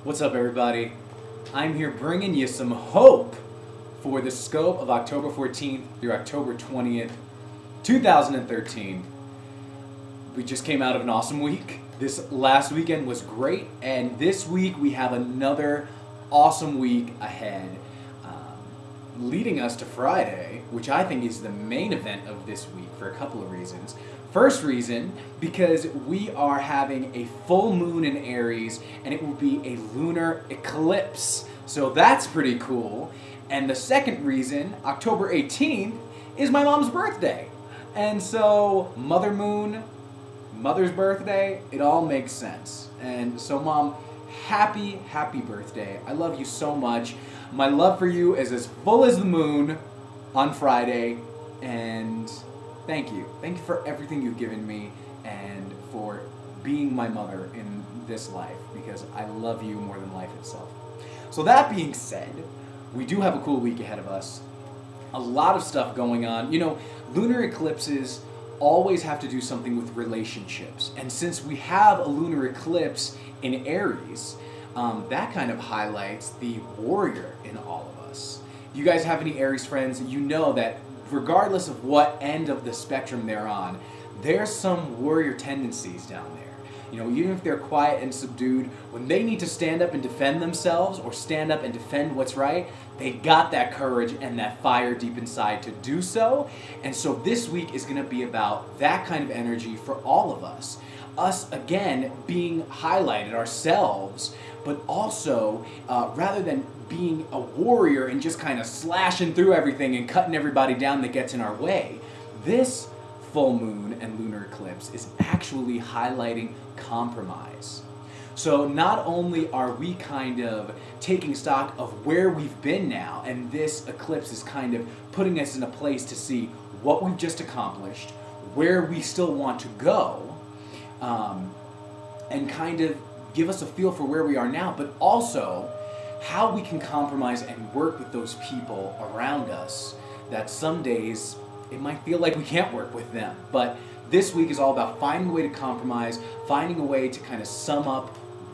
What's up, everybody? I'm here bringing you some hope for the scope of October 14th through October 20th, 2013. We just came out of an awesome week. This last weekend was great, and this week we have another awesome week ahead, leading us to Friday, which I think is the main event of this week for a couple of reasons. First reason, because we are having a full moon in Aries, and it will be a lunar eclipse. So that's pretty cool. And the second reason, October 18th, is my mom's birthday. And so Mother Moon, Mother's birthday, it all makes sense. And so Mom, happy birthday. I love you so much. My love for you is as full as the moon on Friday, and thank you. Thank you for everything you've given me and for being my mother in this life, because I love you more than life itself. So that being said, we do have a cool week ahead of us. A lot of stuff going on. You know, lunar eclipses always have to do something with relationships. And since we have a lunar eclipse in Aries, that kind of highlights the warrior in all of us. If you guys have any Aries friends, you know that regardless of what end of the spectrum they're on, there's some warrior tendencies down there. You know, even if they're quiet and subdued, when they need to stand up and defend themselves or stand up and defend what's right, they got that courage and that fire deep inside to do so. And so this week is going to be about that kind of energy for all of us. Us, again, being highlighted ourselves, but also rather than being a warrior and just kind of slashing through everything and cutting everybody down that gets in our way, this full moon and lunar eclipse is actually highlighting compromise. So not only are we kind of taking stock of where we've been now, and this eclipse is kind of putting us in a place to see what we've just accomplished, where we still want to go, and kind of give us a feel for where we are now, but also how we can compromise and work with those people around us that some days it might feel like we can't work with them. But this week is all about finding a way to compromise, finding a way to kind of sum up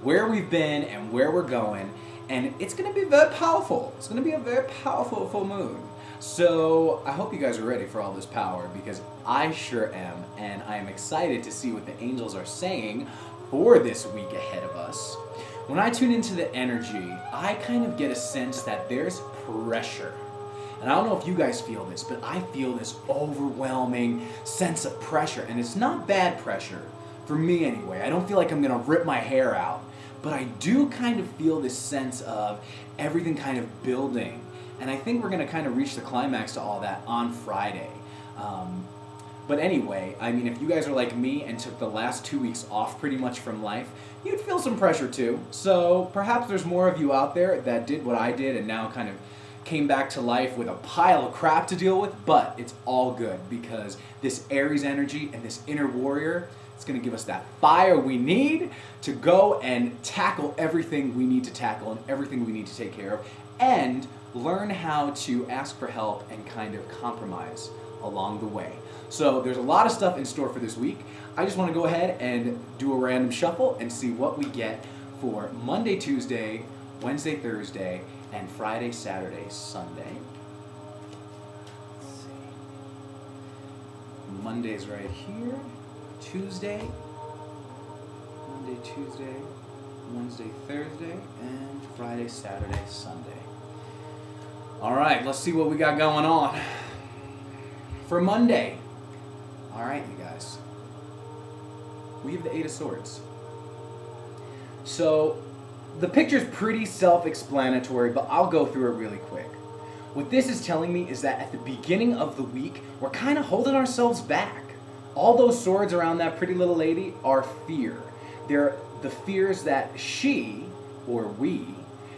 where we've been and where we're going. And it's going to be very powerful. It's going to be a very powerful full moon. So I hope you guys are ready for all this power, because I sure am. And I am excited to see what the angels are saying for this week ahead of us. When I tune into the energy, I kind of get a sense that there's pressure. And I don't know if you guys feel this, but I feel this overwhelming sense of pressure. And it's not bad pressure, for me anyway. I don't feel like I'm going to rip my hair out. But I do kind of feel this sense of everything kind of building. And I think we're going to kind of reach the climax to all that on Friday. But anyway, I mean, if you guys are like me and took the last 2 weeks off pretty much from life, you'd feel some pressure too. So perhaps there's more of you out there that did what I did and now kind of came back to life with a pile of crap to deal with, but it's all good, because this Aries energy and this inner warrior, it's going to give us that fire we need to go and tackle everything we need to tackle and everything we need to take care of, and learn how to ask for help and kind of compromise along the way. So there's a lot of stuff in store for this week. I just want to go ahead and do a random shuffle and see what we get for Monday, Tuesday, Wednesday, Thursday, and Friday, Saturday, Sunday. Let's see. Monday's right here. Tuesday, Monday, Tuesday, Wednesday, Thursday, and Friday, Saturday, Sunday. All right, let's see what we got going on for Monday. All right, you guys. We have the Eight of Swords. So the picture's pretty self-explanatory, but I'll go through it really quick. What this is telling me is that at the beginning of the week, we're kind of holding ourselves back. All those swords around that pretty little lady are fear. They're the fears that she, or we,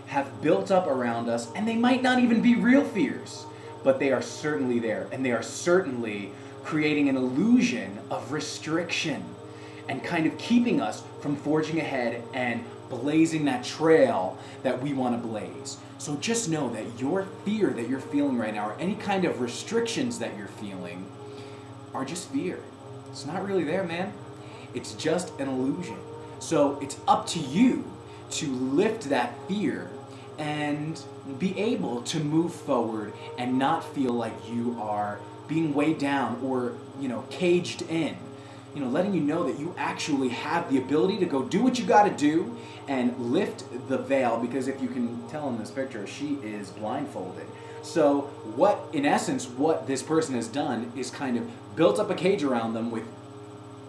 have built up around us, and they might not even be real fears, but they are certainly there, and they are certainly creating an illusion of restriction and kind of keeping us from forging ahead and blazing that trail that we want to blaze. So just know that your fear that you're feeling right now, or any kind of restrictions that you're feeling, are just fear. It's not really there, man. It's just an illusion. So it's up to you to lift that fear and be able to move forward and not feel like you are being weighed down or, caged in. Letting you know that you actually have the ability to go do what you got to do and lift the veil, because if you can tell in this picture, she is blindfolded. So in essence, what this person has done is kind of built up a cage around them with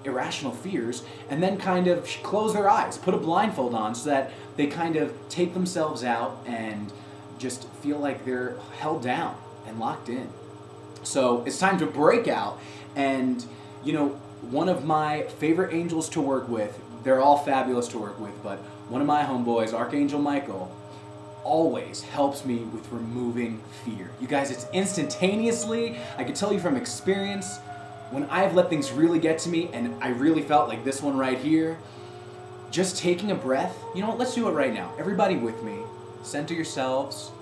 irrational fears, and then kind of close their eyes, put a blindfold on so that they kind of take themselves out and just feel like they're held down and locked in. So it's time to break out. And one of my favorite angels to work with, they're all fabulous to work with, but one of my homeboys, Archangel Michael, always helps me with removing fear. You guys, it's instantaneously. I can tell you from experience, when I've let things really get to me, and I really felt like this one right here, just taking a breath. Let's do it right now. Everybody with me. Center yourselves.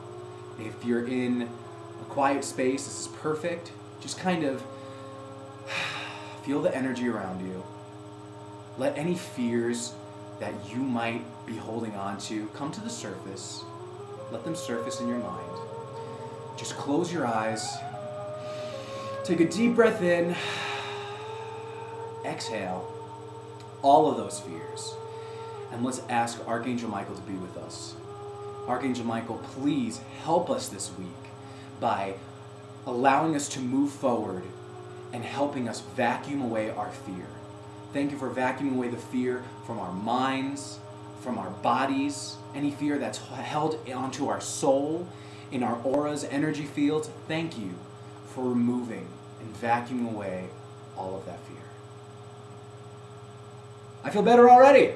If you're in a quiet space, this is perfect. Just kind of feel the energy around you. Let any fears that you might be holding on to come to the surface. Let them surface in your mind. Just close your eyes. Take a deep breath in. Exhale all of those fears. And let's ask Archangel Michael to be with us. Archangel Michael, please help us this week by allowing us to move forward and helping us vacuum away our fear. Thank you for vacuuming away the fear from our minds, from our bodies, any fear that's held onto our soul, in our auras, energy fields. Thank you for removing and vacuuming away all of that fear. I feel better already.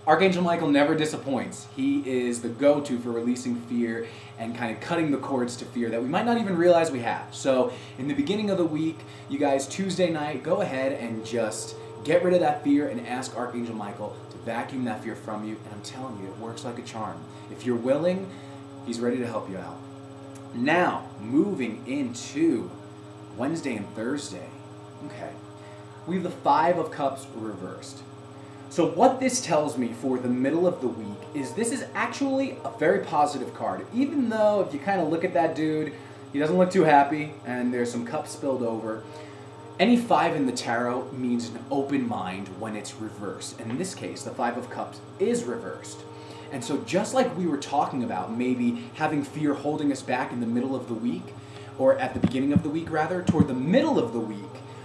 Archangel Michael never disappoints. He is the go-to for releasing fear and kind of cutting the cords to fear that we might not even realize we have. So in the beginning of the week, you guys, Tuesday night, go ahead and just get rid of that fear and ask Archangel Michael to vacuum that fear from you. And I'm telling you, it works like a charm. If you're willing, he's ready to help you out. Now, moving into Wednesday and Thursday. Okay. We have the Five of Cups reversed. So what this tells me for the middle of the week is this is actually a very positive card. Even though if you kind of look at that dude, he doesn't look too happy and there's some cups spilled over. Any five in the tarot means an open mind when it's reversed. And in this case, the Five of Cups is reversed. And so just like we were talking about maybe having fear holding us back in the middle of the week, or at the beginning of the week rather, toward the middle of the week,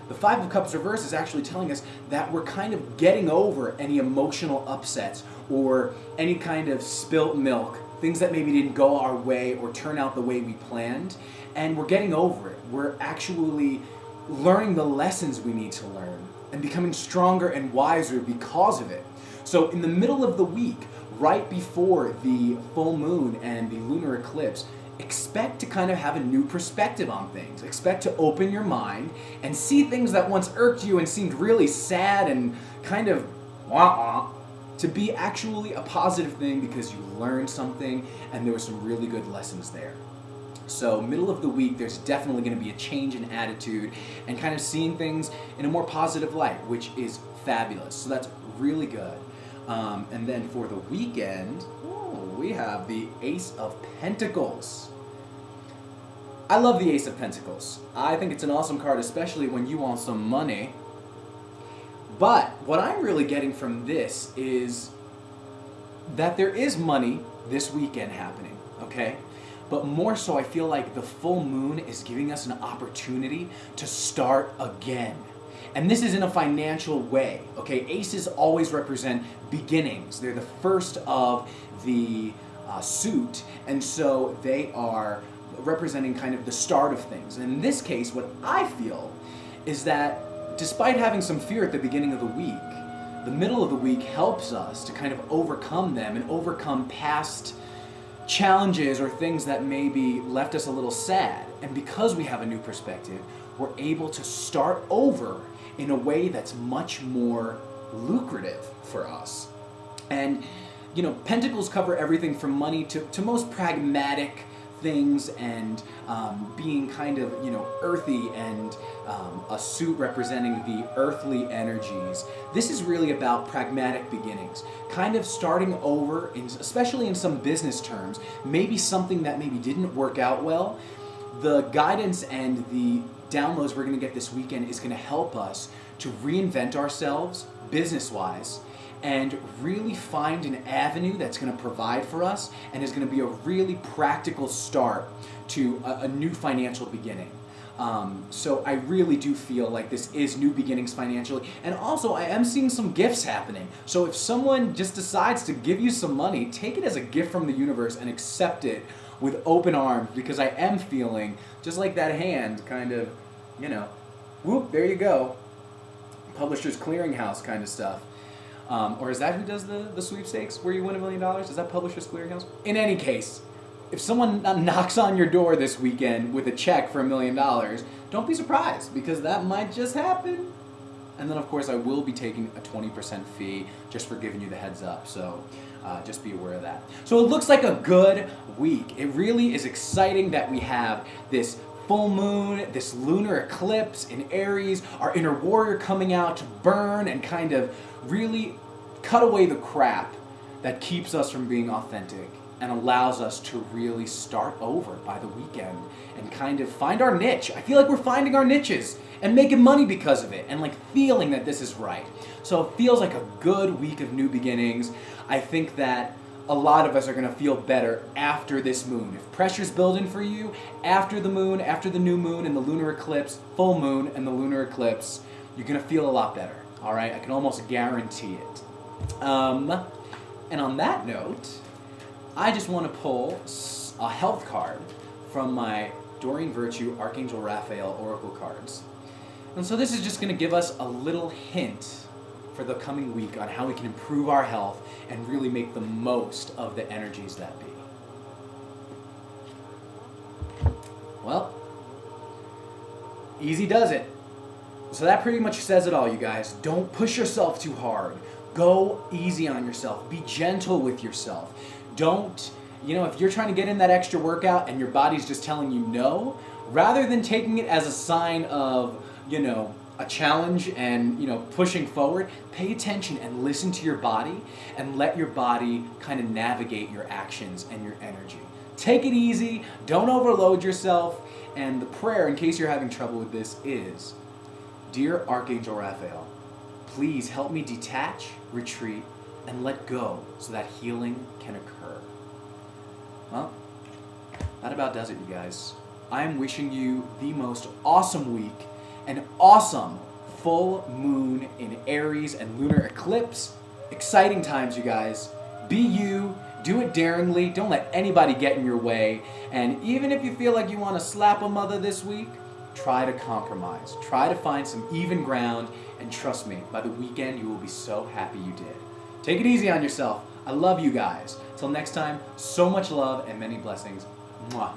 the Five of Cups reverse is actually telling us that we're kind of getting over any emotional upsets or any kind of spilt milk, things that maybe didn't go our way or turn out the way we planned, and we're getting over it. We're actually learning the lessons we need to learn and becoming stronger and wiser because of it. So in the middle of the week, right before the full moon and the lunar eclipse, expect to kind of have a new perspective on things. Expect to open your mind and see things that once irked you and seemed really sad and kind of wah-wah to be actually a positive thing because you learned something and there were some really good lessons there. So middle of the week, there's definitely going to be a change in attitude and kind of seeing things in a more positive light, which is fabulous. So that's really good. And then for the weekend, we have the Ace of Pentacles. I love the Ace of Pentacles. I think it's an awesome card, especially when you want some money. But what I'm really getting from this is that there is money this weekend happening, okay? But more so, I feel like the full moon is giving us an opportunity to start again. And this is in a financial way, okay? Aces always represent beginnings. They're the first of the suit, and so they are representing kind of the start of things. And in this case, what I feel is that despite having some fear at the beginning of the week, the middle of the week helps us to kind of overcome them and overcome past challenges or things that maybe left us a little sad. And because we have a new perspective, we're able to start over in a way that's much more lucrative for us. And, you know, pentacles cover everything from money to most pragmatic things and being kind of, earthy and a suit representing the earthly energies. This is really about pragmatic beginnings, kind of starting over, especially in some business terms, maybe something that maybe didn't work out well. The guidance and the downloads we're going to get this weekend is going to help us to reinvent ourselves business-wise and really find an avenue that's going to provide for us and is going to be a really practical start to a new financial beginning. So I really do feel like this is new beginnings financially. And also I am seeing some gifts happening. So if someone just decides to give you some money, take it as a gift from the universe and accept it with open arms, because I am feeling, just like that hand, kind of, whoop, there you go. Publishers Clearinghouse kind of stuff. Or is that who does the sweepstakes where you win $1 million? Is that Publishers Clearinghouse? In any case, if someone knocks on your door this weekend with a check for $1 million, don't be surprised, because that might just happen. And then, of course, I will be taking a 20% fee just for giving you the heads up. So just be aware of that. So it looks like a good week. It really is exciting that we have this full moon, this lunar eclipse in Aries, our inner warrior coming out to burn and kind of really cut away the crap that keeps us from being authentic and allows us to really start over by the weekend and kind of find our niche. I feel like we're finding our niches and making money because of it and like feeling that this is right. So it feels like a good week of new beginnings. I think that a lot of us are going to feel better after this moon. If pressure's building for you, after the moon, after the new moon and the lunar eclipse, full moon and the lunar eclipse, you're going to feel a lot better. All right? I can almost guarantee it. And on that note, I just want to pull a health card from my Doreen Virtue Archangel Raphael Oracle cards. And so this is just going to give us a little hint for the coming week on how we can improve our health and really make the most of the energies that be. Well, easy does it. So that pretty much says it all, you guys. Don't push yourself too hard. Go easy on yourself. Be gentle with yourself. Don't, if you're trying to get in that extra workout and your body's just telling you no, rather than taking it as a sign of, a challenge and, pushing forward, pay attention and listen to your body and let your body kind of navigate your actions and your energy. Take it easy, don't overload yourself, and the prayer, in case you're having trouble with this, is, Dear Archangel Raphael, please help me detach, retreat, and let go so that healing can occur. Well, that about does it, you guys. I'm wishing you the most awesome week, an awesome full moon in Aries and lunar eclipse. Exciting times, you guys. Be you. Do it daringly. Don't let anybody get in your way. And even if you feel like you want to slap a mother this week, try to compromise. Try to find some even ground. And trust me, by the weekend, you will be so happy you did. Take it easy on yourself. I love you guys. Till next time, so much love and many blessings. Mwah.